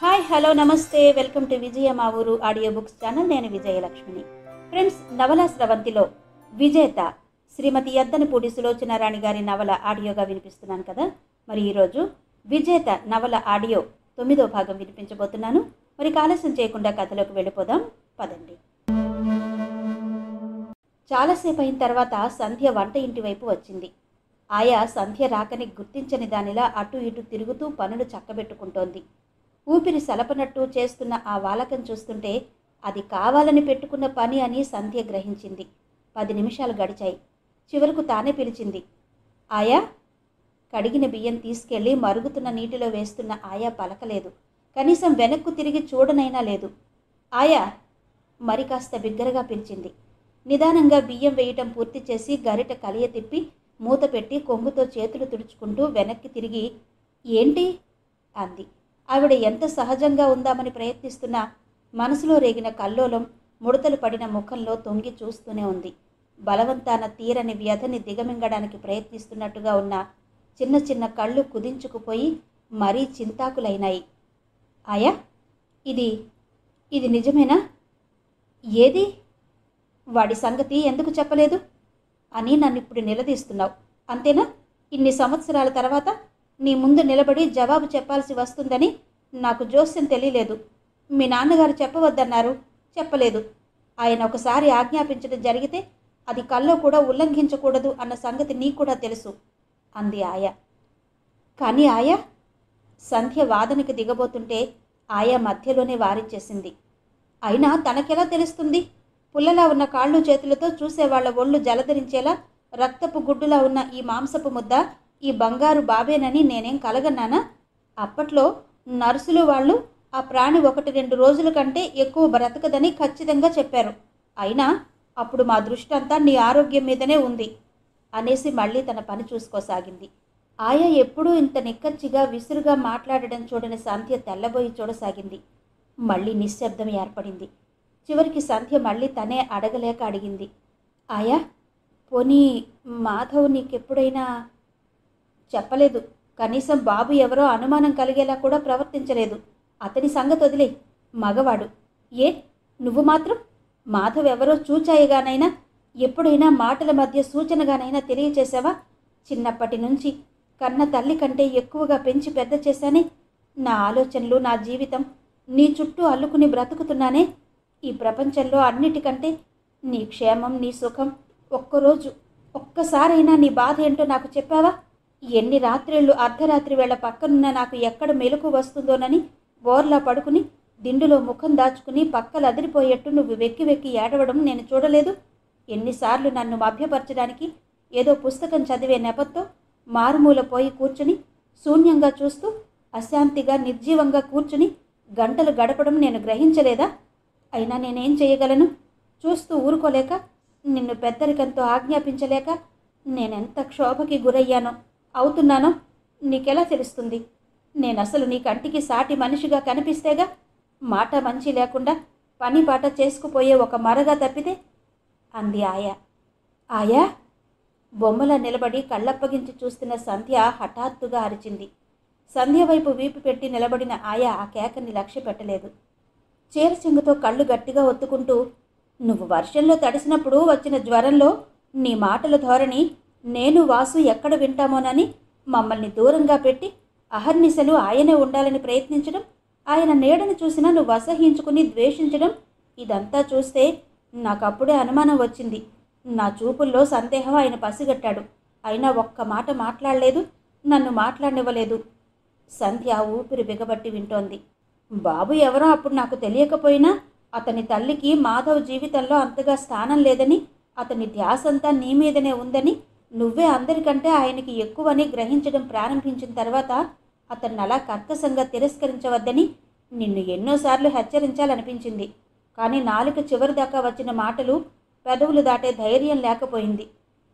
Hi hello నమస్తే welcome to విజయ మా ఊరు ఆడియో బుక్స్ ఛానల్. నేను విజయలక్ష్మిని. ఫ్రెండ్స్, నవల స్రవంతిలో విజేత శ్రీమతి యద్దనపూడి సులోచన రాణి గారి నవల ఆడియోగా వినిపిస్తున్నాను కదా. మరి ఈరోజు విజేత నవల ఆడియో 9వ భాగం వినిపించబోతున్నాను. మరి ఆలస్యం చేయకుండా కథలోకి వెళ్ళిపోదాం పదండి. చాలాసేపు అయిన తర్వాత సంధ్య వంట ఇంటి వైపు వచ్చింది. ఆయా సంధ్య రాకని గుర్తించని దానిలా అటు ఇటు తిరుగుతూ పనులు చక్కబెట్టుకుంటోంది. ఊపిరి సలపనట్టు చేస్తున్న ఆ వాలకం చూస్తుంటే అది కావాలని పెట్టుకున్న పని అని సంధ్య గ్రహించింది. 10 నిమిషాలు గడిచాయి. చివరకు తానే పిలిచింది. ఆయా. కడిగిన బియ్యం తీసుకెళ్లి మరుగుతున్న నీటిలో వేస్తున్న ఆయా పలకలేదు. కనీసం వెనక్కు తిరిగి చూడనైనా లేదు. ఆయా. మరి కాస్త బిగ్గరగా పిలిచింది. నిదానంగా బియ్యం వేయటం పూర్తి చేసి గరిట కలియ తిప్పి మూత పెట్టి కొంగుతో చేతులు తుడుచుకుంటూ వెనక్కి తిరిగి ఏంటి అంది. ఆవిడ ఎంత సహజంగా ఉందామని ప్రయత్నిస్తున్నా మనసులో రేగిన కల్లోలం ముడతలు పడిన ముఖంలో తొంగి చూస్తూనే ఉంది. బలవంతాన తీరని వ్యధని దిగమింగడానికి ప్రయత్నిస్తున్నట్టుగా ఉన్న చిన్న చిన్న కళ్ళు కుదించుకుపోయి మరీ చింతాకులైనాయి. ఆయా, ఇది నిజమేనా? ఏది? వాడి సంగతి ఎందుకు చెప్పలేదు అని నన్నిప్పుడు నిలదీస్తున్నావు, అంతేనా? ఇన్ని సంవత్సరాల తర్వాత నీ ముందు నిలబడి జవాబు చెప్పాల్సి వస్తుందని నాకు జోస్యం తెలియలేదు. మీ నాన్నగారు చెప్పవద్దన్నారు, చెప్పలేదు. ఆయన ఒకసారి ఆజ్ఞాపించడం జరిగితే అది కల్లో కూడా ఉల్లంఘించకూడదు అన్న సంగతి నీకు కూడా తెలుసు అంది ఆయా. కానీ ఆయా, సంధ్య వాదనకి దిగబోతుంటే ఆయా మధ్యలోనే వారించేసింది. అయినా తనకెలా తెలుస్తుంది? పుల్లలా ఉన్న కాళ్ళు చేతులతో చూసేవాళ్ల ఒళ్ళు జలధరించేలా రక్తపు గుడ్డులా ఉన్న ఈ మాంసపు ముద్ద ఈ బంగారు బాబేనని నేనేం కలగన్నానా? అప్పట్లో నర్సులు వాళ్ళు ఆ ప్రాణి 1-2 రోజుల కంటే ఎక్కువ బ్రతకదని ఖచ్చితంగా చెప్పారు. అయినా అప్పుడు మా దృష్టి అంతా నీ ఆరోగ్యం మీదనే ఉంది అనేసి మళ్ళీ తన పని చూసుకోసాగింది. ఆయా ఎప్పుడూ ఇంత నిక్కచ్చిగా విసురుగా మాట్లాడడం చూడని సంధ్య తెల్లబోయి చూడసాగింది. మళ్ళీ నిశ్శబ్దం ఏర్పడింది. చివరికి సంధ్య మళ్ళీ తనే అడగలేక అడిగింది. ఆయా, పోనీ మాధవ్ నీకెప్పుడైనా? చెప్పలేదు. కనీసం బాబు ఎవరో అనుమానం కలిగేలా కూడా ప్రవర్తించలేదు. అతని సంగతి వదిలే, మగవాడు. ఏ, నువ్వు మాత్రం మాధవ్ ఎవరో చూచాయిగానైనా ఎప్పుడైనా మాటల మధ్య సూచనగానైనా తెలియచేసావా? చిన్నప్పటి నుంచి కన్న తల్లి కంటే ఎక్కువగా పెంచి పెద్ద చేశానే. నా ఆలోచనలు, నా జీవితం నీ చుట్టూ అల్లుకుని బ్రతుకుతున్నానే. ఈ ప్రపంచంలో అన్నిటికంటే నీ క్షేమం, నీ సుఖం ఒక్కరోజు ఒక్కసారైనా నీ బాధ ఏంటో నాకు చెప్పావా? ఎన్ని రాత్రిళ్ళు అర్ధరాత్రి వేళ పక్కనున్న నాకు ఎక్కడ మెలకు వస్తుందోనని బోర్లా పడుకుని దిండులో ముఖం దాచుకుని పక్కలు అదిరిపోయేట్టు నువ్వు వెక్కి వెక్కి ఏడవడం నేను చూడలేదు. ఎన్నిసార్లు నన్ను మభ్యపరచడానికి ఏదో పుస్తకం చదివే నెపంతో మారుమూల పోయి కూర్చుని శూన్యంగా చూస్తూ అశాంతిగా నిర్జీవంగా కూర్చుని గంటలు గడపడం నేను గ్రహించలేదా? అయినా నేనేం చేయగలను? చూస్తూ ఊరుకోలేక, నిన్ను పెద్దరికంతో ఆజ్ఞాపించలేక నేనెంత క్షోభకి గురయ్యానో అవుతున్నానో నీకెలా తెలుస్తుంది? నేనసలు నీ కంటికి సాటి మనిషిగా కనిపిస్తేగా, మాట మంచి లేకుండా పని పాట చేసుకుపోయే ఒక మరగా తప్పితే అంది ఆయా. ఆయా. బొమ్మలా నిలబడి కళ్ళప్పగించి చూస్తున్న సంధ్య హఠాత్తుగా అరిచింది. సంధ్య వైపు వీపు పెట్టి నిలబడిన ఆయా ఆ కేకని లక్ష్య పెట్టలేదు. చీరచెంగుతో కళ్ళు గట్టిగా ఒత్తుకుంటూ, నువ్వు వర్షంలో తడిసినప్పుడు వచ్చిన జ్వరంలో నీ మాటల ధోరణి నేను వాసు ఎక్కడ వింటామోనని మమ్మల్ని దూరంగా పెట్టి అహర్నిశలు ఆయనే ఉండాలని ప్రయత్నించడం, ఆయన నీడను చూసినా నువ్వు అసహ్యించుకుని ద్వేషించడం, ఇదంతా చూస్తే నాకప్పుడే అనుమానం వచ్చింది. నా చూపుల్లో సందేహం ఆయన పసిగట్టాడు. అయినా ఒక్క మాట మాట్లాడలేదు, నన్ను మాట్లాడనివ్వలేదు. సంధ్య ఊపిరి బిగబట్టి వింటోంది. బాబు ఎవరో అప్పుడు నాకు తెలియకపోయినా అతని తల్లికి మాధవ్ జీవితంలో అంతగా స్థానం లేదని, అతని ధ్యాసంతా నీ మీదనే ఉందని, నువ్వే అందరికంటే ఆయనకి ఎక్కువని గ్రహించడం ప్రారంభించిన తర్వాత అతన్ని అలా కర్కశంగా తిరస్కరించవద్దని నిన్ను ఎన్నోసార్లు హెచ్చరించాలనిపించింది. కానీ నాలుక చివరిదాకా వచ్చిన మాటలు పెదవులు దాటే ధైర్యం లేకపోయింది.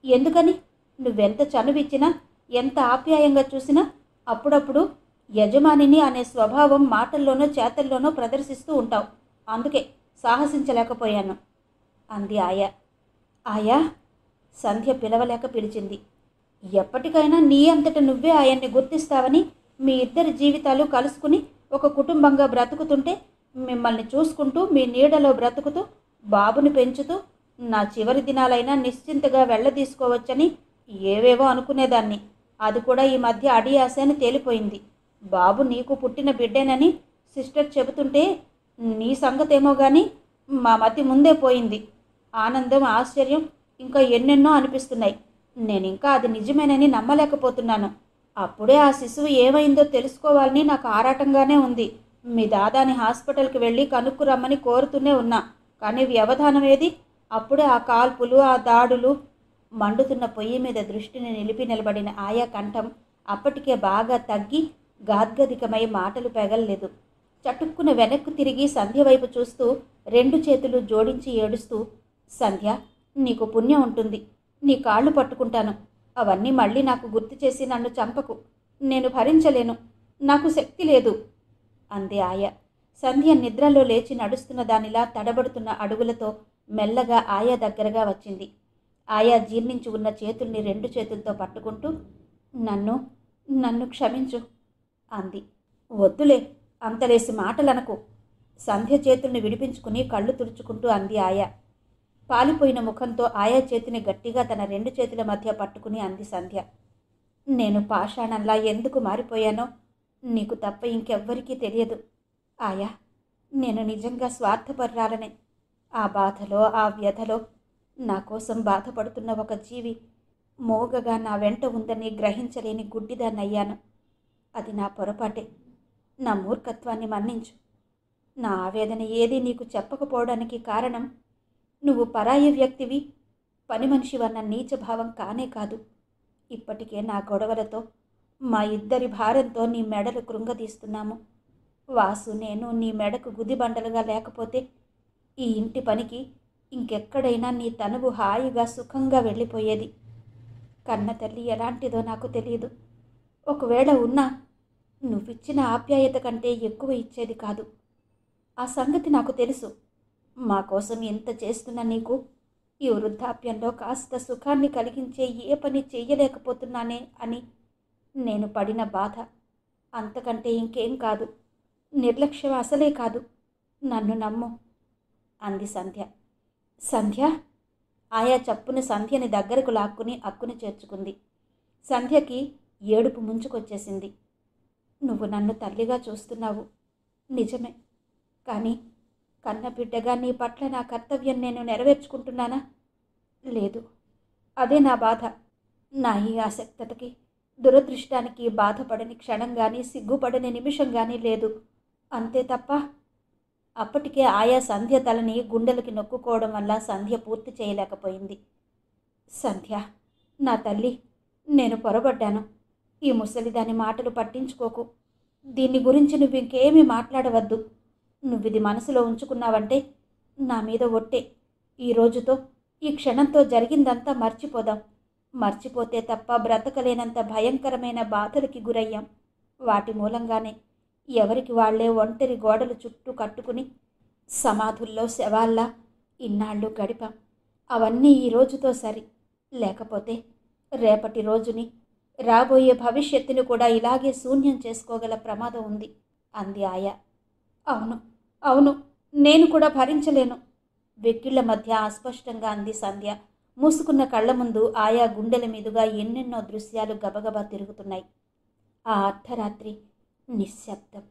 ఎందుకని? నువ్వెంత చనువిచ్చినా, ఎంత ఆప్యాయంగా చూసినా అప్పుడప్పుడు యజమానిని అనే స్వభావం మాటల్లోనో చేతల్లోనో ప్రదర్శిస్తూ ఉంటావు. అందుకే సాహసించలేకపోయాను అంది ఆయా. ఆయా. సంధ్య పిలవలేక పిలిచింది. ఎప్పటికైనా నీ అంతట నువ్వే ఆయన్ని గుర్తిస్తావని, మీ ఇద్దరి జీవితాలు కలుసుకుని ఒక కుటుంబంగా బ్రతుకుతుంటే మిమ్మల్ని చూసుకుంటూ మీ నీడలో బ్రతుకుతూ బాబుని పెంచుతూ నా చివరి దినాలైనా నిశ్చింతగా వెళ్ళదీసుకోవచ్చని ఏవేవో అనుకునేదాన్ని. అది కూడా ఈ మధ్య అడియాస అని తేలిపోయింది. బాబు నీకు పుట్టిన బిడ్డేనని సిస్టర్ చెబుతుంటే నీ సంగతేమో కానీ మా మతి ముందే పోయింది. ఆనందం, ఆశ్చర్యం ఇంకా ఎన్నెన్నో అనిపిస్తున్నాయి. నేను ఇంకా అది నిజమేనని నమ్మలేకపోతున్నాను. అప్పుడే ఆ శిశువు ఏమైందో తెలుసుకోవాలని నాకు ఆరాటంగానే ఉంది. మీ దాదాని హాస్పిటల్కి వెళ్ళి కనుక్కురమ్మని కోరుతూనే ఉన్నా. కానీ వ్యవధానం ఏది? అప్పుడే ఆ కాల్పులు, ఆ దాడులు. మండుతున్న పొయ్యి మీద దృష్టిని నిలిపి నిలబడిన ఆయా కంఠం అప్పటికే బాగా తగ్గి గాద్గదికమై మాటలు పెగల్లేదు. చటుక్కున వెనక్కు తిరిగి సంధ్య వైపు చూస్తూ 2 చేతులు జోడించి ఏడుస్తూ, సంధ్య, నీకు పుణ్యం ఉంటుంది. నీ కాళ్ళు పట్టుకుంటాను. అవన్నీ మళ్ళీ నాకు గుర్తు చేసి నన్ను చంపకు. నేను భరించలేను. నాకు శక్తి లేదు అంది ఆయ. సంధ్య నిద్రలో లేచి నడుస్తున్న దానిలా తడబడుతున్న అడుగులతో మెల్లగా ఆయా దగ్గరగా వచ్చింది. ఆయా జీర్ణించి ఉన్న చేతుల్ని 2 చేతులతో పట్టుకుంటూ, నన్ను క్షమించు అంది. వద్దులే, అంతలేసి మాటలనకు. సంధ్య చేతుల్ని విడిపించుకుని కళ్ళు తుడుచుకుంటూ అంది ఆయా. పాలిపోయిన ముఖంతో ఆయా చేతిని గట్టిగా తన 2 చేతుల మధ్య పట్టుకుని అంది సంధ్య. నేను పాషాణంలా ఎందుకు మారిపోయానో నీకు తప్ప ఇంకెవ్వరికీ తెలియదు ఆయా. నేను నిజంగా స్వార్థపర్రాలనే. ఆ బాధలో, ఆ వ్యధలో నా కోసం బాధపడుతున్న ఒక జీవి మోగగా నా వెంట ఉందని గ్రహించలేని గుడ్డిదాన్నయ్యాను. అది నా పొరపాటే. నా మూర్ఖత్వాన్ని మన్నించు. నా ఆవేదన ఏదీ నీకు చెప్పకపోవడానికి కారణం నువ్వు పరాయి వ్యక్తివి, పని మనిషివన్న నీచభావం కానే కాదు. ఇప్పటికే నా గొడవలతో మా ఇద్దరి భారంతో నీ మెడలు కృంగదీస్తున్నాము. వాసు, నేను నీ మెడకు గుదిబండలుగా లేకపోతే ఈ ఇంటి పనికి ఇంకెక్కడైనా నీ తనువు హాయిగా సుఖంగా వెళ్ళిపోయేది. కన్న తల్లి ఎలాంటిదో నాకు తెలియదు. ఒకవేళ ఉన్నా నువ్విచ్చిన ఆప్యాయత కంటే ఎక్కువ ఇచ్చేది కాదు. ఆ సంగతి నాకు తెలుసు. మా కోసం ఎంత చేస్తున్నా నీకు ఈ వృద్ధాప్యంలో కాస్త సుఖాన్ని కలిగించే ఏ పని చెయ్యలేకపోతున్నానే అని నేను పడిన బాధ అంతకంటే ఇంకేం కాదు. నిర్లక్ష్యం అసలే కాదు. నన్ను నమ్ము అంది సంధ్య. సంధ్య? ఆయా చప్పున సంధ్యని దగ్గరకు లాక్కుని అక్కుని చేర్చుకుంది. సంధ్యకి ఏడుపు ముంచుకొచ్చేసింది. నువ్వు నన్ను తల్లిగా చూస్తున్నావు, నిజమే. కానీ కన్నబిడ్డగా నీ పట్ల నా కర్తవ్యం నేను నెరవేర్చుకుంటున్నానా? లేదు. అదే నా బాధ. నా ఈ ఆసక్తతకి, దురదృష్టానికి బాధపడని క్షణం కానీ, సిగ్గుపడని నిమిషం కానీ లేదు. అంతే తప్ప. అప్పటికే ఆయా సంధ్య తలని గుండెలకి నొక్కుకోవడం వల్ల సంధ్య పూర్తి చేయలేకపోయింది. సంధ్య, నా తల్లి, నేను పొరబడ్డాను. ఈ ముసలిదాని మాటలు పట్టించుకోకు. దీన్ని గురించి నువ్వు ఇంకేమీ మాట్లాడవద్దు. నువ్విది మనసులో ఉంచుకున్నావంటే నా మీద ఒట్టే. ఈ రోజుతో, ఈ క్షణంతో జరిగిందంతా మర్చిపోదాం. మర్చిపోతే తప్ప బ్రతకలేనంత భయంకరమైన బాధలకి గురయ్యాం. వాటి మూలంగానే ఎవరికి వాళ్లే ఒంటరి గోడలు చుట్టూ కట్టుకుని సమాధుల్లో శవాల్లా ఇన్నాళ్ళు గడిపాం. అవన్నీ ఈ రోజుతో సరి. లేకపోతే రేపటి రోజుని, రాబోయే భవిష్యత్తుని కూడా ఇలాగే శూన్యం చేసుకోగల ప్రమాదం ఉంది అంది ఆయా. అవును, అవును, నేను కూడా భరించలేను. వెక్కిళ్ల మధ్య అస్పష్టంగా అంది సంధ్య. మూసుకున్న కళ్ల ముందు ఆయా గుండెల మీదుగా ఎన్నెన్నో దృశ్యాలు గబగబా తిరుగుతున్నాయి. ఆ అర్ధరాత్రి నిశ్శబ్దం.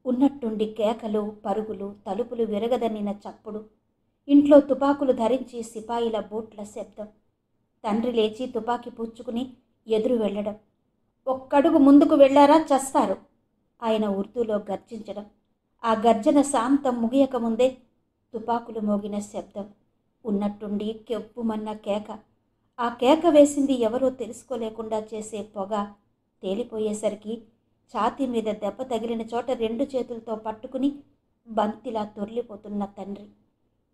ఉన్నట్టుండి కేకలు, పరుగులు, తలుపులు విరగదన్నిన చప్పుడు, ఇంట్లో తుపాకులు ధరించి సిపాయిల బూట్ల శబ్దం. తండ్రి లేచి తుపాకీ పుచ్చుకుని ఎదురు వెళ్ళడం. ఒక్కడుగు ముందుకు వెళ్లారా చస్తారు ఆయన ఉర్దూలో గర్జించడం. ఆ గర్జన శాంతం ముగియకముందే తుపాకులు మోగిన శబ్దం. ఉన్నట్టుండి కెవ్వుమన్న కేక. ఆ కేక వేసింది ఎవరో తెలుసుకోలేకుండా చేసే పొగ. తేలిపోయేసరికి ఛాతీ మీద దెబ్బ తగిలిన చోట 2 చేతులతో పట్టుకుని బంతిలా తొర్లిపోతున్న తండ్రి.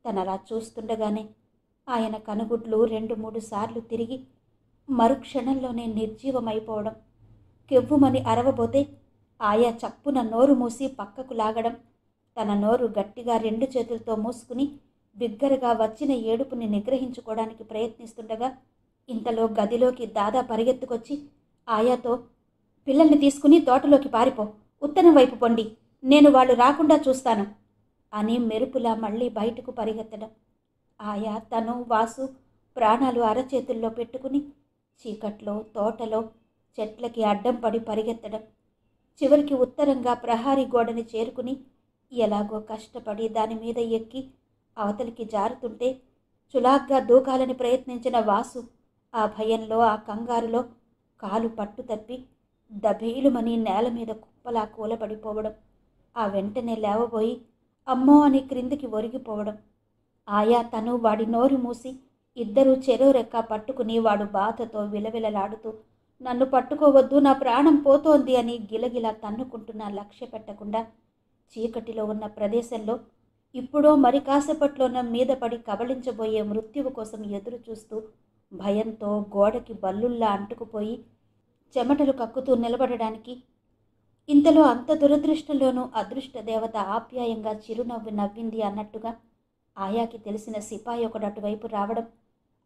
తనలా చూస్తుండగానే ఆయన కనుగుడ్లు 2-3 సార్లు తిరిగి మరుక్షణంలోనే నిర్జీవమైపోవడం. కెవ్వుమని అరవబోతే ఆయా చప్పున నోరు మూసి పక్కకు లాగడం. తన నోరు గట్టిగా 2 చేతులతో మూసుకుని బిగ్గరగా వచ్చిన ఏడుపుని నిగ్రహించుకోవడానికి ప్రయత్నిస్తుండగా ఇంతలో గదిలోకి దాదా పరిగెత్తుకొచ్చి ఆయాతో, పిల్లల్ని తీసుకుని తోటలోకి పారిపో, ఉత్తరం వైపు పొండి, నేను వాళ్ళు రాకుండా చూస్తాను అని మెరుపులా మళ్ళీ బయటకు పరిగెత్తడం. ఆయా తను వాసు ప్రాణాలు అరచేతుల్లో పెట్టుకుని చీకట్లో తోటలో చెట్లకి అడ్డం పడి పరిగెత్తడం. చివరికి ఉత్తరంగా ప్రహారీ గోడని చేరుకుని ఎలాగో కష్టపడి దాని మీద ఎక్కి అవతలికి జారుతుంటే చులాగ్గా దూకాలని ప్రయత్నించిన వాసు ఆ భయంలో ఆ కంగారులో కాలు పట్టు తప్పి దభీలుమని నేల మీద కుప్పలా కూలబడిపోవడం. ఆ వెంటనే లేవబోయి అమ్మో అని క్రిందికి ఒరిగిపోవడం. ఆయా తను వాడి నోరు మూసి ఇద్దరూ చెరో రెక్క పట్టుకుని వాడు బాధతో విలవిలలాడుతూ నన్ను పట్టుకోవద్దు, నా ప్రాణం పోతోంది అని గిలగిలా తన్నుకుంటున్నా లక్ష్య పెట్టకుండా చీకటిలో ఉన్న ప్రదేశంలో ఇప్పుడో మరి కాసేపట్లోన మీద పడి కబళించబోయే మృత్యువు కోసం ఎదురు చూస్తూ భయంతో గోడకి బల్లుల్లా అంటుకుపోయి చెమటలు కక్కుతూ నిలబడడానికి ఇంతలో అంత దురదృష్టంలోనూ అదృష్ట దేవత ఆప్యాయంగా చిరునవ్వు నవ్వింది అన్నట్టుగా ఆయాకి తెలిసిన సిపాయి ఒకడు అటువైపు రావడం,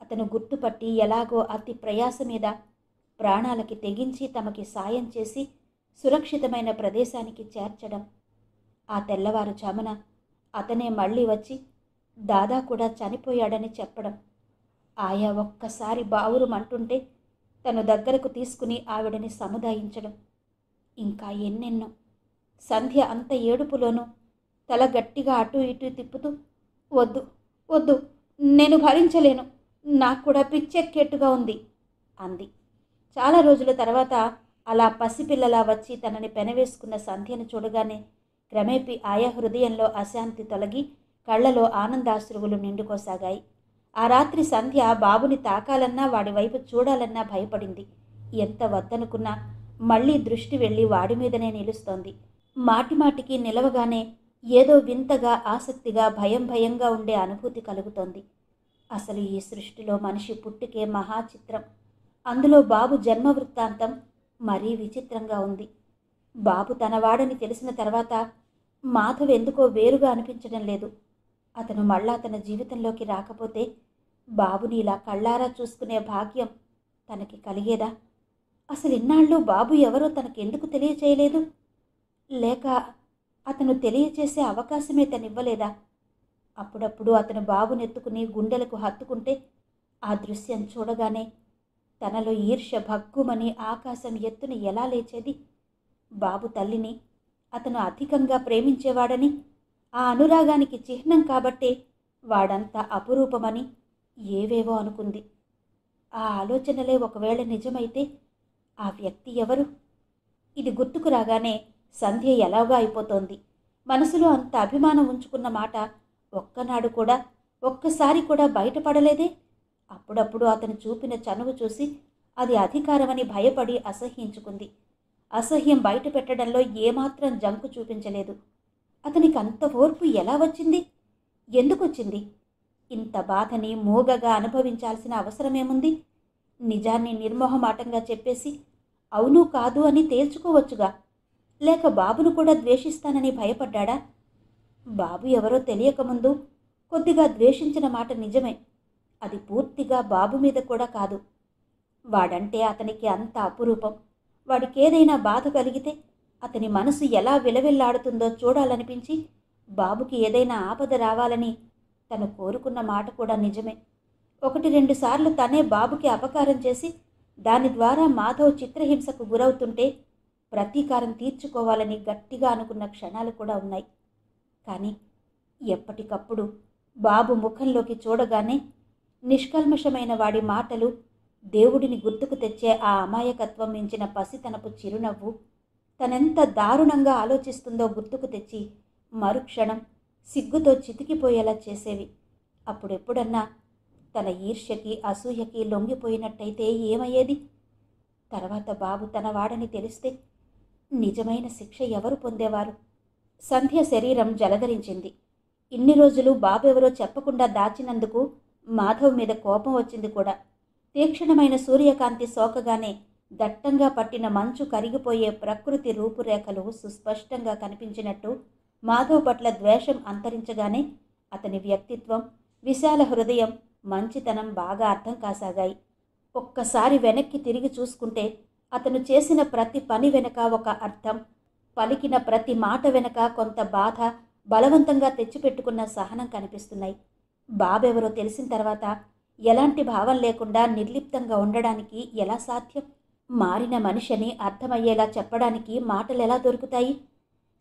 అతను గుర్తుపట్టి ఎలాగో అతి ప్రయాస మీద ప్రాణాలకి తెగించి తమకి సాయం చేసి సురక్షితమైన ప్రదేశానికి చేర్చడం. ఆ తెల్లవారుజామున అతనే మళ్ళీ వచ్చి దాదా కూడా చనిపోయాడని చెప్పడం. ఆయా ఒక్కసారి బావురుమంటుంటే తను దగ్గరకు తీసుకుని ఆవిడని సముదాయించడం. ఇంకా ఎన్నెన్నో. సంధ్య అంత ఏడుపులోనూ తల గట్టిగా అటు ఇటు తిప్పుతూ వద్దు వద్దు, నేను భరించలేను, నాకు కూడా పిచ్చెక్కేట్టుగా ఉంది అంది. చాలా రోజుల తర్వాత అలా పసిపిల్లలా వచ్చి తనని పెనవేసుకున్న సంధ్యను చూడగానే క్రమేపీ ఆయా హృదయంలో అశాంతి తొలగి కళ్లలో ఆనందాశ్రువులు నిండుకోసాగాయి. ఆ రాత్రి సంధ్య బాబుని తాకాలన్నా వాడి వైపు చూడాలన్నా భయపడింది. ఎంత వద్దనుకున్నా మళ్ళీ దృష్టి వెళ్ళి వాడి మీదనే నిలుస్తోంది. మాటిమాటికి నిలవగానే ఏదో వింతగా ఆసక్తిగా భయం భయంగా ఉండే అనుభూతి కలుగుతోంది. అసలు ఈ సృష్టిలో మనిషి పుట్టుకే మహాచిత్రం. అందులో బాబు జన్మ వృత్తాంతం మరీ విచిత్రంగా ఉంది. బాబు తనవాడని తెలిసిన తర్వాత మాధవ్ ఎందుకో వేరుగా అనిపించడం లేదు. అతను మళ్ళా తన జీవితంలోకి రాకపోతే బాబుని ఇలా కళ్ళారా చూసుకునే భాగ్యం తనకి కలిగేదా? అసలు ఇన్నాళ్ళు బాబు ఎవరో తనకెందుకు తెలియచేయలేదు? లేక అతను తెలియచేసే అవకాశమే తనివ్వలేదా? అప్పుడప్పుడు అతను బాబునెత్తుకుని గుండెలకు హత్తుకుంటే ఆ దృశ్యం చూడగానే తనలో ఈర్ష్య భగ్గుమని ఆకాశం ఎత్తున ఎలా లేచేది? బాబు తల్లిని అతను అధికంగా ప్రేమించేవాడని, ఆ అనురాగానికి చిహ్నం కాబట్టే వాడంత అపురూపమని ఏవేవో అనుకుంది. ఆ ఆలోచనలే ఒకవేళ నిజమైతే ఆ వ్యక్తి ఎవరు? ఇది గుర్తుకు రాగానే సంధ్య ఎలాగో అయిపోతోంది. మనసులో అంత అభిమానం ఉంచుకున్న మాట ఒక్కనాడు కూడా ఒక్కసారి కూడా బయటపడలేదే. అప్పుడప్పుడు అతను చూపిన చనువు చూసి అది అధికారమని భయపడి అసహ్యించుకుంది. అసహ్యం బయట పెట్టడంలో ఏమాత్రం జంకు చూపించలేదు. అతనికి అంత ఓర్పు ఎలా వచ్చింది? ఎందుకొచ్చింది? ఇంత బాధని మూగగా అనుభవించాల్సిన అవసరమేముంది? నిజాన్ని నిర్మోహమాటంగా చెప్పేసి అవును కాదు అని తేల్చుకోవచ్చుగా. లేక బాబును కూడా ద్వేషిస్తానని భయపడ్డా? బాబు ఎవరో తెలియకముందు కొద్దిగా ద్వేషించిన మాట నిజమే. అది పూర్తిగా బాబు మీద కూడా కాదు. వాడంటే అతనికి అంత అపురూపం. వాడికేదైనా బాధ కలిగితే అతని మనసు ఎలా విలవిల్లాడుతుందో చూడాలనిపించి బాబుకి ఏదైనా ఆపద రావాలని తను కోరుకున్న మాట కూడా నిజమే. 1-2 సార్లు తనే బాబుకి అపకారం చేసి దాని ద్వారా మాధవ్ చిత్రహింసకు గురవుతుంటే ప్రతీకారం తీర్చుకోవాలని గట్టిగా అనుకున్న క్షణాలు కూడా ఉన్నాయి. కానీ ఎప్పటికప్పుడు బాబు ముఖంలోకి చూడగానే నిష్కల్మషమైన వాడి మాటలు, దేవుడిని గుర్తుకు తెచ్చే ఆ అమాయకత్వం మించిన పసితనపు చిరునవ్వు తనెంత దారుణంగా ఆలోచిస్తుందో గుర్తుకు తెచ్చి మరుక్షణం సిగ్గుతో చితికిపోయేలా చేసేవి. అప్పుడెప్పుడన్నా తన ఈర్ష్యకి అసూయకి లొంగిపోయినట్టయితే ఏమయ్యేది? తర్వాత బాబు తన వాడని తెలిస్తే నిజమైన శిక్ష ఎవరు పొందేవారు? సంధ్య శరీరం జలధరించింది. ఇన్ని రోజులు బాబెవరో చెప్పకుండా దాచినందుకు మాధవ్ మీద కోపం వచ్చింది కూడా. తీక్షణమైన సూర్యకాంతి సోకగానే దట్టంగా పట్టిన మంచు కరిగిపోయే ప్రకృతి రూపురేఖలు సుస్పష్టంగా కనిపించినట్టు మాధవ్ పట్ల ద్వేషం అంతరించగానే అతని వ్యక్తిత్వం, విశాల హృదయం, మంచితనం బాగా అర్థం కాసాగాయి. ఒక్కసారి వెనక్కి తిరిగి చూసుకుంటే అతను చేసిన ప్రతి పని వెనక ఒక అర్థం, పలికిన ప్రతి మాట వెనక కొంత బాధ, బలవంతంగా తెచ్చిపెట్టుకున్న సహనం కనిపిస్తున్నాయి. బాబెవరో తెలిసిన తర్వాత ఎలాంటి భావం లేకుండా నిర్లిప్తంగా ఉండడానికి ఎలా సాధ్యం? మారిన మనిషిని అర్థమయ్యేలా చెప్పడానికి మాటలెలా దొరుకుతాయి?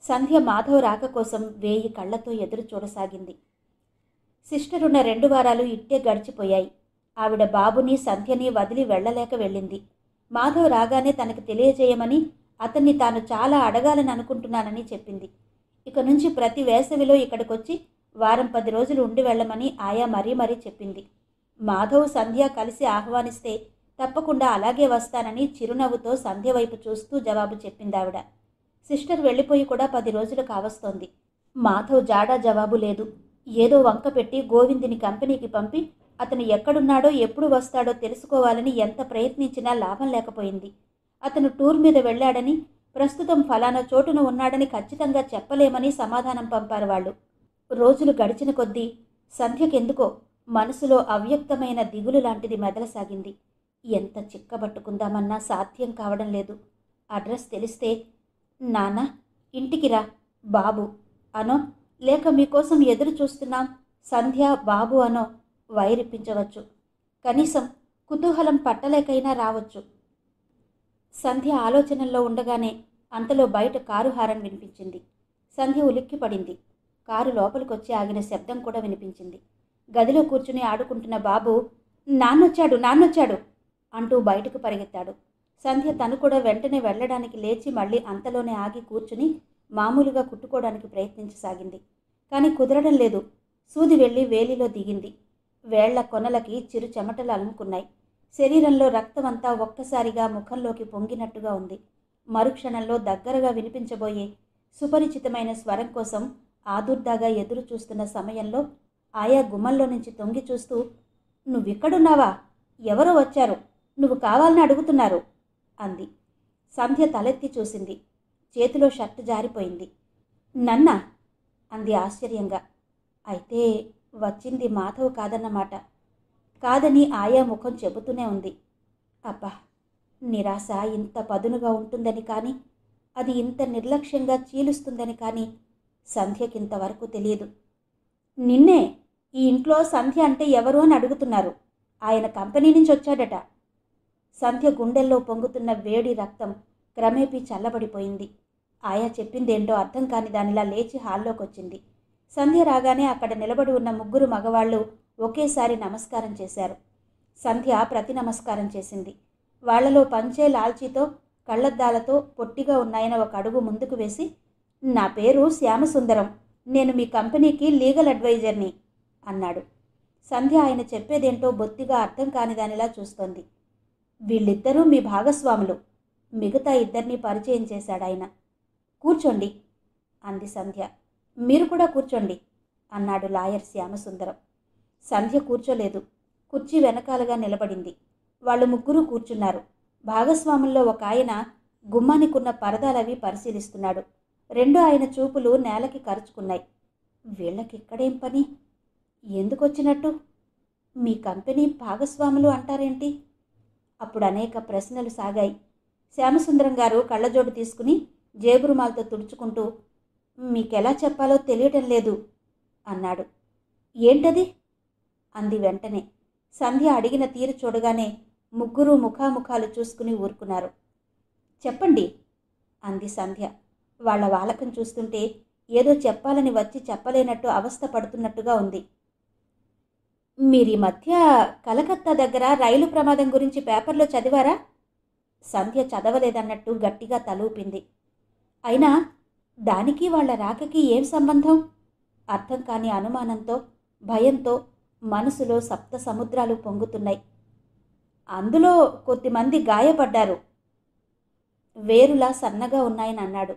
సంధ్య మాధవ్ రాక కోసం 1000 కళ్లతో ఎదురు చూడసాగింది. సిస్టరున్న 2 వారాలు ఇట్టే గడిచిపోయాయి. ఆవిడ బాబుని, సంధ్యని వదిలి వెళ్ళలేక వెళ్ళింది. మాధవ్ రాగానే తనకు తెలియజేయమని, అతన్ని తాను చాలా అడగాలని అనుకుంటున్నానని చెప్పింది. ఇక నుంచి ప్రతి వేసవిలో ఇక్కడికొచ్చి వారం 10 రోజులు ఉండి వెళ్ళమని ఆయా మరీ చెప్పింది. మాధవ్, సంధ్య కలిసి ఆహ్వానిస్తే తప్పకుండా అలాగే వస్తానని చిరునవ్వుతో సంధ్య వైపు చూస్తూ జవాబు చెప్పిందావిడ. సిస్టర్ వెళ్ళిపోయి కూడా 10 రోజులు కావస్తోంది. మాధవ్ జాడా జవాబు లేదు. ఏదో వంక పెట్టి గోవిందుని కంపెనీకి పంపి అతను ఎక్కడున్నాడో, ఎప్పుడు వస్తాడో తెలుసుకోవాలని ఎంత ప్రయత్నించినా లాభం లేకపోయింది. అతను టూర్ మీద వెళ్ళాడని, ప్రస్తుతం ఫలానా చోటున ఉన్నాడని ఖచ్చితంగా చెప్పలేమని సమాధానం పంపారు వాళ్ళు. రోజులు గడిచిన కొద్దీ సంధ్యకెందుకో మనసులో అవ్యక్తమైన దిగులు లాంటిది మెదలసాగింది. ఎంత చిక్కబట్టుకుందామన్నా సాధ్యం కావడం లేదు. అడ్రస్ తెలిస్తే, నాన్న ఇంటికి రా బాబు అనో, లేక మీకోసం ఎదురు చూస్తున్నాం సంధ్య బాబు అనో వైరిప్పించవచ్చు. కనీసం కుతూహలం పట్టలేకైనా రావచ్చు. సంధ్య ఆలోచనల్లో ఉండగానే అంతలో బయట కారు హారన్ వినిపించింది. సంధ్య ఉలిక్కిపడింది. కారు లోపలికొచ్చి ఆగిన శబ్దం కూడా వినిపించింది. గదిలో కూర్చుని ఆడుకుంటున్న బాబు నాన్నొచ్చాడు అంటూ బయటకు పరిగెత్తాడు. సంధ్య తను కూడా వెంటనే వెళ్ళడానికి లేచి మళ్ళీ అంతలోనే ఆగి కూర్చుని మామూలుగా కుట్టుకోవడానికి ప్రయత్నించసాగింది. కానీ కుదరడం లేదు. సూది వెళ్ళి వేలిలో దిగింది. వేళ్ల కొనలకి చిరు చెమటలు అలుముకున్నాయి. శరీరంలో రక్తమంతా ఒక్కసారిగా ముఖంలోకి పొంగినట్టుగా ఉంది. మరుక్షణంలో దగ్గరగా వినిపించబోయే సుపరిచితమైన స్వరం కోసం ఆదుర్దాగా ఎదురు చూస్తున్న సమయంలో ఆయా గుమ్మంలో నుంచి తొంగి చూస్తూ, నువ్విక్కడున్నావా? ఎవరో వచ్చారు, నువ్వు కావాలని అడుగుతున్నారు అంది. సంధ్య తలెత్తి చూసింది. చేతిలో షర్టు జారిపోయింది. నన్నా అంది ఆశ్చర్యంగా. అయితే వచ్చింది మాధవ్ కాదన్నమాట. కాదని ఆయా ముఖం చెబుతూనే ఉంది. అబ్బా, నిరాశ ఇంత పదునుగా ఉంటుందని కానీ, అది ఇంత నిర్లక్ష్యంగా చీలుస్తుందని కానీ సంధ్యకింతవరకు తెలియదు. నిన్నే, ఈ ఇంట్లో సంధ్య అంటే ఎవరు అని అడుగుతున్నారు. ఆయన కంపెనీ నుంచి వచ్చాడట. సంధ్య గుండెల్లో పొంగుతున్న వేడి రక్తం క్రమేపీ చల్లబడిపోయింది. ఆయా చెప్పిందేంటో అర్థం కాని దానిలా లేచి హాల్లోకొచ్చింది. సంధ్య రాగానే అక్కడ నిలబడి ఉన్న 3 మగవాళ్ళు ఒకేసారి నమస్కారం చేశారు. సంధ్య ప్రతి నమస్కారం చేసింది. వాళ్లలో పంచే లాల్చీతో, కళ్లద్దాలతో పొట్టిగా ఉన్నాయన ఒక అడుగు ముందుకు వేసి, నా పేరు శ్యామసుందరం, నేను మీ కంపెనీకి లీగల్ అడ్వైజర్ని అన్నాడు. సంధ్య ఆయన చెప్పేదేంటో బొత్తిగా అర్థం కాని దానిలా చూస్తోంది. వీళ్ళిద్దరూ మీ భాగస్వాములు. మిగతా 2 పరిచయం చేశాడాయన. కూర్చోండి అంది సంధ్య. మీరు కూడా కూర్చోండి అన్నాడు లాయర్ శ్యామసుందరం. సంధ్య కూర్చోలేదు. కుర్చీ వెనకాలగా నిలబడింది. వాళ్ళు 3 కూర్చున్నారు. భాగస్వాముల్లో ఒక ఆయన గుమ్మానికున్న పరదాలవి పరిశీలిస్తున్నాడు. రెండో ఆయన చూపులు నేలకి కరుచుకున్నాయి. వీళ్ళకిక్కడేం పని? ఎందుకొచ్చినట్టు? మీ కంపెనీ భాగస్వాములు అంటారేంటి? అప్పుడు అనేక ప్రశ్నలు సాగాయి. శ్యామసుందరం గారు కళ్ళజోడు తీసుకుని జేబురుమాలతో తుడుచుకుంటూ, మీకెలా చెప్పాలో తెలియటం లేదు అన్నాడు. ఏంటది అంది వెంటనే. సంధ్య అడిగిన తీరు చూడగానే 3 ముఖాముఖాలు చూసుకుని ఊరుకున్నారు. చెప్పండి అంది సంధ్య. వాళ్ల వాలకం చూస్తుంటే ఏదో చెప్పాలని వచ్చి చెప్పలేనట్టు అవస్థ పడుతున్నట్టుగా ఉంది. మీరీ మధ్య కలకత్తా దగ్గర రైలు ప్రమాదం గురించి పేపర్లో చదివారా? సంధ్య చదవలేదన్నట్టు గట్టిగా తలూపింది. అయినా దానికి వాళ్ల రాకకి ఏం సంబంధం? అర్థం కాని అనుమానంతో, భయంతో మనసులో 7 సముద్రాలు పొంగుతున్నాయి. అందులో కొద్దిమంది గాయపడ్డారు. వేరులా సన్నగా ఉన్నాయని అన్నాడు.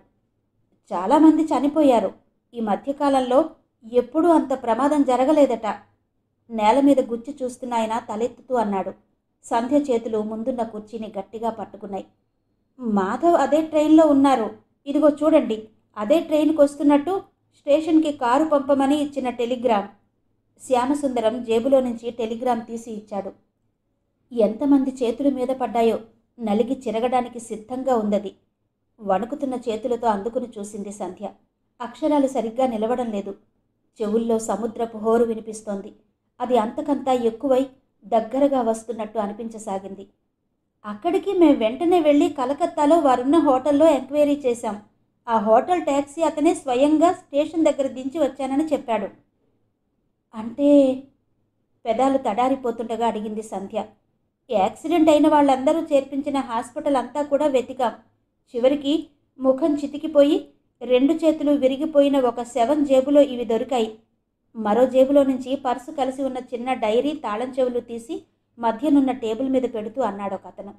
చాలామంది చనిపోయారు. ఈ మధ్యకాలంలో ఎప్పుడూ అంత ప్రమాదం జరగలేదట. నేల మీద గుచ్చి చూస్తున్న ఆయన తలెత్తుతూ అన్నాడు. సంధ్య చేతులు ముందున్న కుర్చీని గట్టిగా పట్టుకున్నాయి. మాధవ్ అదే ట్రైన్లో ఉన్నారు. ఇదిగో చూడండి, అదే ట్రైన్కి వస్తున్నట్టు స్టేషన్కి కారు పంపమని ఇచ్చిన టెలిగ్రామ్. శ్యామసుందరం జేబులో నుంచి టెలిగ్రామ్ తీసి ఇచ్చాడు. ఎంతమంది చేతుల మీద పడ్డాయో, నలిగి చిరగడానికి సిద్ధంగా ఉందది. వణుకుతున్న చేతులతో అందుకుని చూసింది సంధ్య. అక్షరాలు సరిగ్గా నిలవడం లేదు. చెవుల్లో సముద్రపు హోరు వినిపిస్తోంది. అది అంతకంతా ఎక్కువై దగ్గరగా వస్తున్నట్టు అనిపించసాగింది. అక్కడికి మేం వెంటనే వెళ్ళి కలకత్తాలో వారున్న హోటల్లో ఎంక్వైరీ చేశాం. ఆ హోటల్ ట్యాక్సీ అతనే స్వయంగా స్టేషన్ దగ్గర దించి వచ్చానని చెప్పాడు. అంటే? పెదాలు తడారిపోతుండగా అడిగింది సంధ్య. యాక్సిడెంట్ అయిన వాళ్ళందరూ చేర్పించిన హాస్పిటల్ అంతా కూడా వెతికాం. చివరికి ముఖం చితికిపోయి 2 చేతులు విరిగిపోయిన ఒక శవం జేబులో ఇవి దొరికాయి. మరో జేబులో నుంచి పర్సు కలిసి ఉన్న చిన్న డైరీ, తాళం చెవులు తీసి మధ్యనున్న టేబుల్ మీద పెడుతూ అన్నాడు ఒక అతను.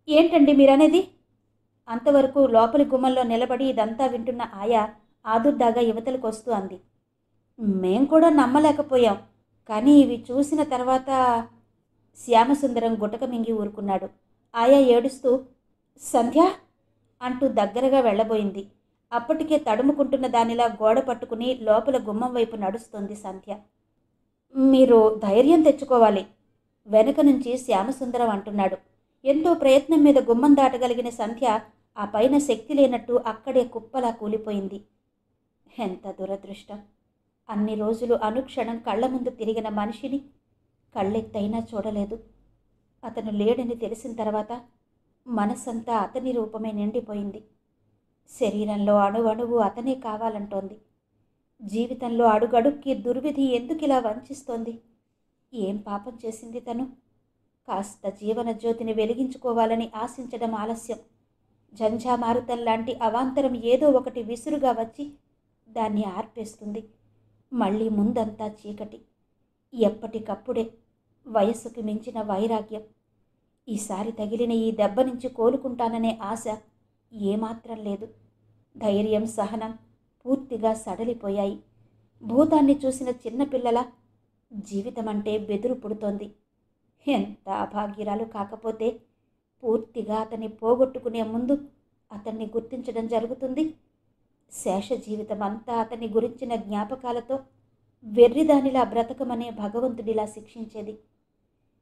ఏంటండి మీరనేది? అంతవరకు లోపలి గుమ్మంలో నిలబడి ఇదంతా వింటున్న ఆయా ఆదుర్దాగా యువతలకు వస్తూ అంది. మేం కూడా నమ్మలేకపోయాం, కానీ ఇవి చూసిన తర్వాత. శ్యామసుందరం గుటక మింగి ఊరుకున్నాడు. ఆయా ఏడుస్తూ సంధ్య అంటూ దగ్గరగా వెళ్ళబోయింది. అప్పటికే తడుముకుంటున్న దానిలా గోడ పట్టుకుని లోపల గుమ్మం వైపు నడుస్తోంది సంధ్య. మీరు ధైర్యం తెచ్చుకోవాలి, వెనక నుంచి శ్యామసుందరం అంటున్నాడు. ఎంతో ప్రయత్నం మీద గుమ్మం దాటగలిగిన సంధ్య ఆ పైన శక్తి లేనట్టు అక్కడే కుప్పలా కూలిపోయింది. ఎంత దురదృష్టం! అన్ని రోజులు అనుక్షణం కళ్ళ ముందు తిరిగిన మనిషిని కళ్ళెత్తైనా చూడలేదు. అతను లేడని తెలిసిన తర్వాత మనసంతా అతని రూపమే నిండిపోయింది. శరీరంలో అణువణువు అతనే కావాలంటోంది. జీవితంలో అడుగడుక్కి దుర్విధి ఎందుకిలా వంచిస్తోంది? ఏం పాపం చేసింది తను? కాస్త జీవన జ్యోతిని వెలిగించుకోవాలని ఆశించడం ఆలస్యం. జంఝామారుతంలాంటి అవాంతరం ఏదో ఒకటి విసురుగా వచ్చి దాన్ని ఆర్పేస్తుంది. మళ్ళీ ముందంతా చీకటి. ఎప్పటికప్పుడే వయస్సుకు మించిన వైరాగ్యం. ఈసారి తగిలిన ఈ దెబ్బ నుంచి కోలుకుంటాననే ఆశ ఏమాత్రం లేదు. ధైర్యం, సహనం పూర్తిగా సడలిపోయాయి. భూతాన్ని చూసిన చిన్నపిల్లల జీవితం అంటే బెదురు పుడుతోంది. ఎంత అభాగ్యురాలు కాకపోతే పూర్తిగా అతన్ని పోగొట్టుకునే ముందు అతన్ని గుర్తించడం జరుగుతుంది. శేష జీవితం అంతా అతన్ని గురించిన జ్ఞాపకాలతో వెర్రిదానిలా బ్రతకమనే భగవంతుడిలా శిక్షించేది.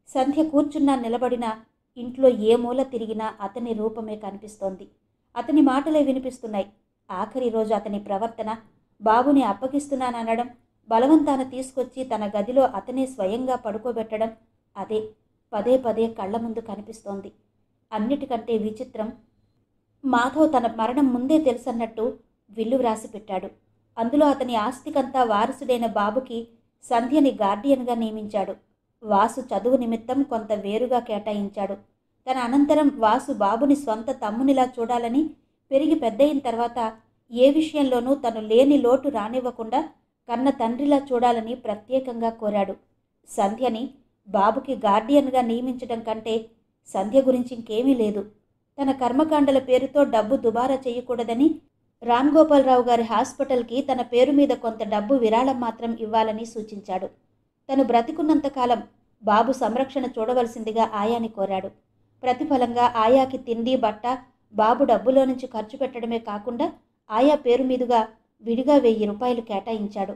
సంధ్య కూర్చున్నా నిలబడినా ఇంట్లో ఏ మూల తిరిగినా అతని రూపమే కనిపిస్తోంది. అతని మాటలే వినిపిస్తున్నాయి. ఆఖరి రోజు అతని ప్రవర్తన, బాబుని అప్పగిస్తున్నాననడం, బలవంతాన తీసుకొచ్చి తన గదిలో అతనే స్వయంగా పడుకోబెట్టడం, అదే పదే పదే కళ్ల ముందు కనిపిస్తోంది. అన్నిటికంటే విచిత్రం, మాధవ్ తన మరణం ముందే తెలుసన్నట్టు విల్లు వ్రాసి పెట్టాడు. అందులో అతని ఆస్తికంతా వారసుడైన బాబుకి సంధ్యని గార్డియన్గా నియమించాడు. వాసు చదువు నిమిత్తం కొంత వేరుగా కేటాయించాడు. తన అనంతరం వాసు బాబుని స్వంత తమ్మునిలా చూడాలని, పెరిగి పెద్దయిన తర్వాత ఏ విషయంలోనూ తను లేని లోటు రానివ్వకుండా కన్న తండ్రిలా చూడాలని ప్రత్యేకంగా కోరాడు. సంధ్యని బాబుకి గార్డియన్గా నియమించడం కంటే సంధ్య గురించి ఇంకేమీ లేదు. తన కర్మకాండల పేరుతో డబ్బు దుబారా చేయకూడదని, రామ్ గోపాలరావు గారి హాస్పిటల్కి తన పేరు మీద కొంత డబ్బు విరాళం మాత్రం ఇవ్వాలని సూచించాడు. తను బ్రతికున్నంతకాలం బాబు సంరక్షణ చూడవలసిందిగా ఆయాని కోరాడు. ప్రతిఫలంగా ఆయాకి తిండి, బట్ట బాబు డబ్బులో నుంచి ఖర్చు పెట్టడమే కాకుండా ఆయా పేరు మీదుగా విడిగా 1000 రూపాయలు కేటాయించాడు.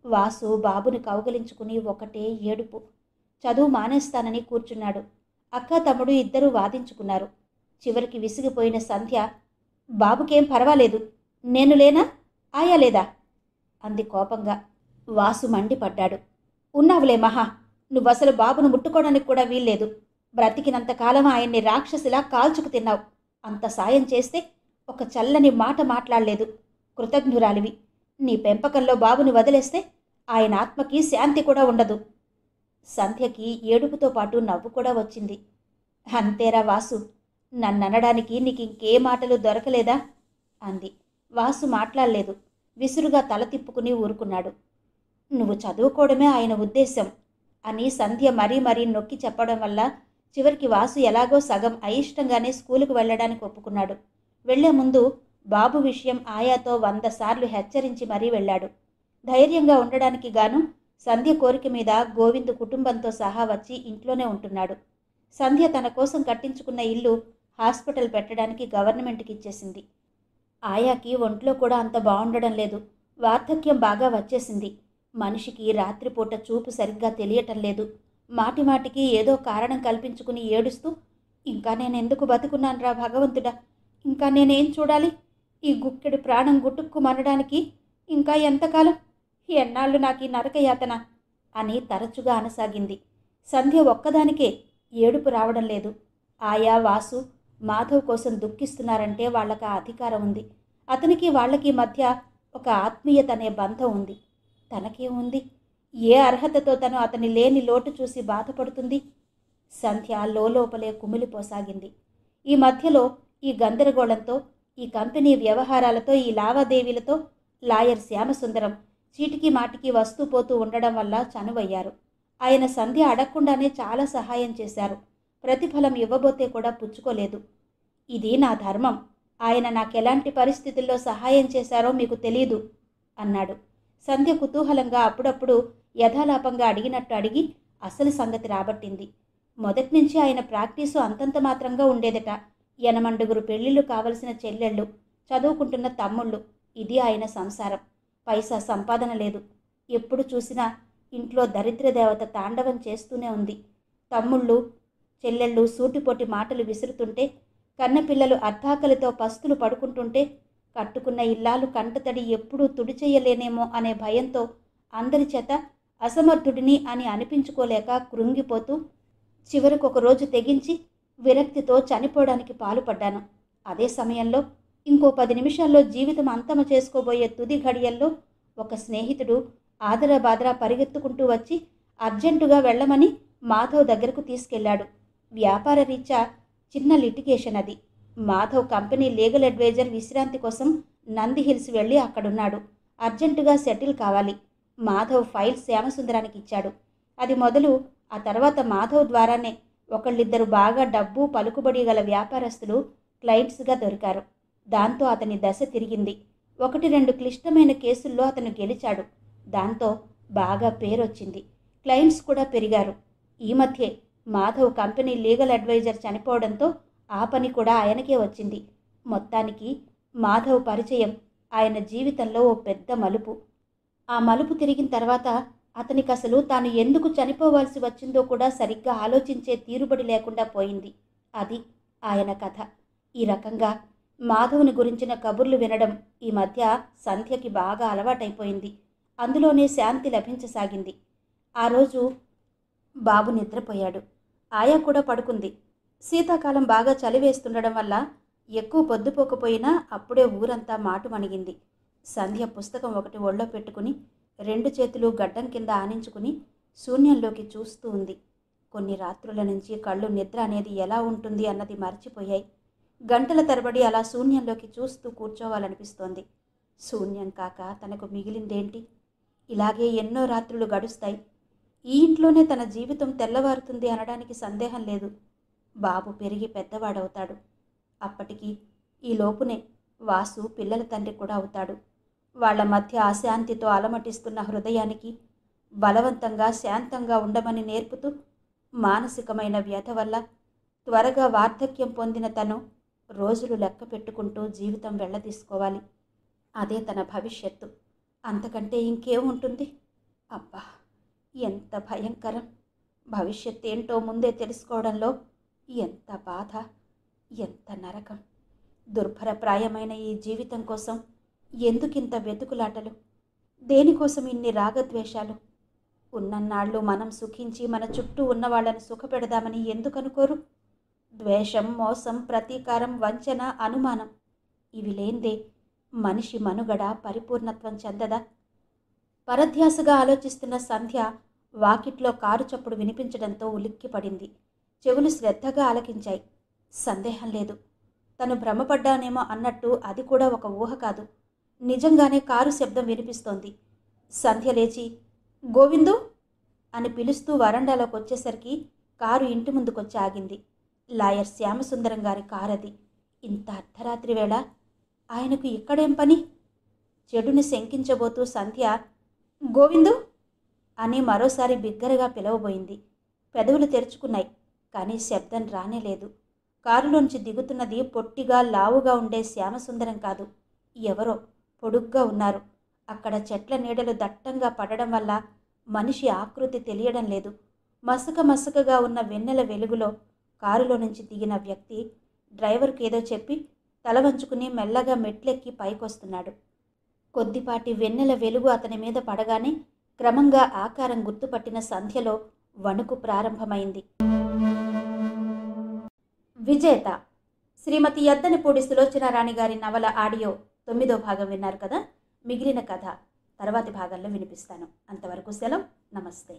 వాసు బాబుని కౌగలించుకుని ఒకటే ఏడుపు. చదువు మానేస్తానని కూర్చున్నాడు. అక్క తమ్ముడు ఇద్దరూ వాదించుకున్నారు. చివరికి విసిగిపోయిన సంధ్య, బాబుకేం పర్వాలేదు, నేను లేనా, ఆయా లేదా అంది కోపంగా. వాసు మండిపడ్డాడు. ఉన్నావులే మహా, నువ్వసలు బాబును ముట్టుకోవడానికి కూడా వీల్లేదు. బ్రతికినంతకాలం ఆయన్ని రాక్షసిలా కాల్చుకు తిన్నావు. అంత సాయం చేస్తే ఒక చల్లని మాట మాట్లాడలేదు. కృతజ్ఞురాలివి. నీ పెంపకంలో బాబుని వదిలేస్తే ఆయన ఆత్మకి శాంతి కూడా ఉండదు. సంధ్యకి ఏడుపుతో పాటు నవ్వు కూడా వచ్చింది. అంతేరా వాసు, నన్ననడానికి నీకింకే మాటలు దొరకలేదా అంది. వాసు మాట్లాడలేదు. విసురుగా తల తిప్పుకుని ఊరుకున్నాడు. నువ్వు చదువుకోవడమే ఆయన ఉద్దేశం అని సంధ్య మరీ మరీ నొక్కి చెప్పడం వల్ల చివరికి వాసు ఎలాగో సగం అయిష్టంగానే స్కూలుకు వెళ్ళడానికి ఒప్పుకున్నాడు. వెళ్లే ముందు బాబు విషయం ఆయాతో 100 సార్లు హెచ్చరించి మరీ వెళ్ళాడు. ధైర్యంగా ఉండడానికి గాను సంధ్య కోరిక మీద గోవింద్ కుటుంబంతో సహా వచ్చి ఇంట్లోనే ఉంటున్నాడు. సంధ్య తన కోసం కట్టించుకున్న ఇల్లు హాస్పిటల్ పెట్టడానికి గవర్నమెంట్కి ఇచ్చేసింది. ఆయాకి ఒంట్లో కూడా అంత బాగుండడం లేదు. వార్ధక్యం బాగా వచ్చేసింది. మనిషికి రాత్రిపూట చూపు సరిగ్గా తెలియటం లేదు. మాటిమాటికి ఏదో కారణం కల్పించుకుని ఏడుస్తూ ఇంకా నేనెందుకు బతుకున్నానురా భగవంతుడా? ఇంకా నేనేం చూడాలి? ఈ గుక్కెడు ప్రాణం గుటుక్కు మనడానికి ఇంకా ఎంతకాలం? ఎన్నాళ్ళు నాకీ నరకయాతన అని తరచుగా అనసాగింది. సంధ్య ఒక్కదానికే ఏడుపు రావడం లేదు. ఆయా, వాసు మాధవ్ కోసం దుఃఖిస్తున్నారంటే వాళ్ళకి ఆ అధికారం ఉంది. అతనికి వాళ్ళకి మధ్య ఒక ఆత్మీయత అనే బంధం ఉంది. తనకేముంది? ఏ అర్హతతో తను అతని లేని లోటు చూసి బాధపడుతుంది? సంధ్య లోపలే కుమిలిపోసాగింది. ఈ మధ్యలో ఈ గందరగోళంతో, ఈ కంపెనీ వ్యవహారాలతో, ఈ లావాదేవీలతో లాయర్ శ్యామసుందరం చీటికి మాటికి వస్తూ పోతూ ఉండడం వల్ల చనువయ్యారు. ఆయన సంధ్య అడగకుండానే చాలా సహాయం చేశారు. ప్రతిఫలం ఇవ్వబోతే కూడా పుచ్చుకోలేదు. ఇది నా ధర్మం. ఆయన నాకెలాంటి పరిస్థితుల్లో సహాయం చేశారో మీకు తెలీదు అన్నాడు. సంధ్య కుతూహలంగా అప్పుడప్పుడు యథాలాపంగా అడిగినట్టు అడిగి అసలు సంగతి రాబట్టింది. మొదట్నుంచి ఆయన ప్రాక్టీసు అంతంత మాత్రంగా ఉండేదట. 8 పెళ్లిళ్ళు కావలసిన చెల్లెళ్ళు, చదువుకుంటున్న తమ్ముళ్ళు, ఇది ఆయన సంసారం. పైసా సంపాదన లేదు. ఎప్పుడు చూసినా ఇంట్లో దరిద్ర దేవత తాండవం చేస్తూనే ఉంది. తమ్ముళ్ళు చెల్లెళ్ళు సూటిపోటి మాటలు విసురుతుంటే, కన్నపిల్లలు అర్ధాకలితో పస్తులు పడుకుంటుంటే, కట్టుకున్న ఇల్లాలు కంటతడి ఎప్పుడూ తుడిచెయ్యలేనేమో అనే భయంతో అందరి చేత అసమర్థుడిని అని అనిపించుకోలేక కృంగిపోతూ చివరికొక రోజు తెగించి విరక్తితో చనిపోవడానికి పాలుపడ్డాను. అదే సమయంలో ఇంకో 10 నిమిషాల్లో జీవితం అంతమ చేసుకోబోయే తుది ఘడియల్లో ఒక స్నేహితుడు ఆదరాబాదరా పరిగెత్తుకుంటూ వచ్చి అర్జెంటుగా వెళ్ళమని మాధవ్ దగ్గరకు తీసుకెళ్లాడు. వ్యాపార రీత్యా చిన్న లిటిగేషన్ అది. మాధవ్ కంపెనీ లీగల్ అడ్వైజర్ విశ్రాంతి కోసం నంది హిల్స్ వెళ్ళి అక్కడున్నాడు. అర్జెంటుగా సెటిల్ కావాలి. మాధవ్ ఫైల్ శ్యామసుందరానికి ఇచ్చాడు. అది మొదలు ఆ తర్వాత మాధవ్ ద్వారానే ఒకళ్ళిద్దరు బాగా డబ్బు పలుకుబడి గల వ్యాపారస్తులు క్లయింట్స్గా దొరికారు. దాంతో అతని దశ తిరిగింది. 1-2 క్లిష్టమైన కేసుల్లో అతను గెలిచాడు. దాంతో బాగా పేరొచ్చింది. క్లయింట్స్ కూడా పెరిగారు. ఈ మధ్యే మాధవ్ కంపెనీ లీగల్ అడ్వైజర్ చనిపోవడంతో ఆ పని కూడా ఆయనకే వచ్చింది. మొత్తానికి మాధవ్ పరిచయం ఆయన జీవితంలో ఓ పెద్ద మలుపు. ఆ మలుపు తిరిగిన తర్వాత అతనికి అసలు తాను ఎందుకు చనిపోవాల్సి వచ్చిందో కూడా సరిగ్గా ఆలోచించే తీరుబడి లేకుండా పోయింది. అది ఆయన కథ. ఈ రకంగా మాధవ్ని గురించిన కబుర్లు వినడం ఈ మధ్య సంధ్యకి బాగా అలవాటైపోయింది. అందులోనే శాంతి లభించసాగింది. ఆ రోజు బాబు నిద్రపోయాడు. ఆయా కూడా పడుకుంది. శీతాకాలం బాగా చలివేస్తుండడం వల్ల ఎక్కువ పొద్దుపోకపోయినా అప్పుడే ఊరంతా మాటుమణిగింది. సంధ్య పుస్తకం ఒకటి ఒళ్ళో పెట్టుకుని 2 చేతులు గడ్డం కింద ఆనించుకుని శూన్యంలోకి చూస్తూ ఉంది. కొన్ని రాత్రుల నుంచి కళ్ళు నిద్ర అనేది ఎలా ఉంటుంది అన్నది మర్చిపోయాయి. గంటల తరబడి అలా శూన్యంలోకి చూస్తూ కూర్చోవాలనిపిస్తోంది. శూన్యం కాక తనకు మిగిలిందేంటి? ఇలాగే ఎన్నో రాత్రులు గడుస్తాయి. ఈ ఇంట్లోనే తన జీవితం తెల్లవారుతుంది అనడానికి సందేహం లేదు. బాబు పెరిగి పెద్దవాడవుతాడు. అప్పటికి ఈ లోపునే వాసు పిల్లల తండ్రి కూడా అవుతాడు. వాళ్ల మధ్య అశాంతితో అలమటిస్తున్న హృదయానికి బలవంతంగా శాంతంగా ఉండమని నేర్పుతూ మానసికమైన వ్యధ వల్ల త్వరగా వార్ధక్యం పొందిన తను రోజులు లెక్క పెట్టుకుంటూ జీవితం వెళ్ళదీసుకోవాలి. అదే తన భవిష్యత్తు. అంతకంటే ఇంకేముంటుంది? అబ్బా, ఎంత భయంకరం! భవిష్యత్తు ఏంటో ముందే తెలుసుకోవడంలో ఎంత బాధ, ఎంత నరకం! దుర్భరప్రాయమైన ఈ జీవితం కోసం ఎందుకింత వెతుకులాటలు? దేనికోసం ఇన్ని రాగద్వేషాలు? ఉన్నన్నాళ్ళు మనం సుఖించి మన చుట్టూ ఉన్నవాళ్లను సుఖపెడదామని ఎందుకనుకోరు? ద్వేషం, మోసం, ప్రతీకారం, వంచన, అనుమానం ఇవి లేందే మనిషి మనుగడ పరిపూర్ణత్వం చెందదా? పరధ్యాసగా ఆలోచిస్తున్న సంధ్య వాకిట్లో కారు చప్పుడు వినిపించడంతో ఉలిక్కిపడింది. చెవులు శ్రద్ధగా ఆలకించాయి. సందేహం లేదు, తను భ్రమపడ్డానేమో అన్నట్టు అది కూడా ఒక ఊహ కాదు. నిజంగానే కారు శబ్దం వినిపిస్తోంది. సంధ్య లేచి గోవిందు అని పిలుస్తూ వరండాలోకి వచ్చేసరికి కారు ఇంటి ముందుకొచ్చి ఆగింది. లాయర్ శ్యామసుందరం గారి కారది. ఇంత అర్ధరాత్రి వేళ ఆయనకు ఇక్కడేం పని? చెడుని శంకించబోతూ సంధ్య గోవిందు అని మరోసారి బిగ్గరగా పిలవబోయింది. పెదవులు తెరుచుకున్నాయి, కానీ శబ్దం రానేలేదు. కారులోంచి దిగుతున్నది పొట్టిగా లావుగా ఉండే శ్యామసుందరం కాదు, ఎవరో పొడుగ్గా ఉన్నారు. అక్కడ చెట్ల నీడలు దట్టంగా పడడం వల్ల మనిషి ఆకృతి తెలియడం లేదు. మసక మసకగా ఉన్న వెన్నెల వెలుగులో కారులో నుంచి దిగిన వ్యక్తి డ్రైవర్కి ఏదో చెప్పి తల వంచుకుని మెల్లగా మెట్లెక్కి పైకొస్తున్నాడు. కొద్దిపాటి వెన్నెల వెలుగు అతని మీద పడగానే క్రమంగా ఆకారం గుర్తుపట్టిన సంధ్యలో వణుకు ప్రారంభమైంది. విజేత శ్రీమతి యద్దనపూడి సులోచనారాణి గారి నవల ఆడియో 9వ భాగం విన్నారు కదా. మిగిలిన కథ తర్వాతి భాగంలో వినిపిస్తాను. అంతవరకు సెలవు. నమస్తే.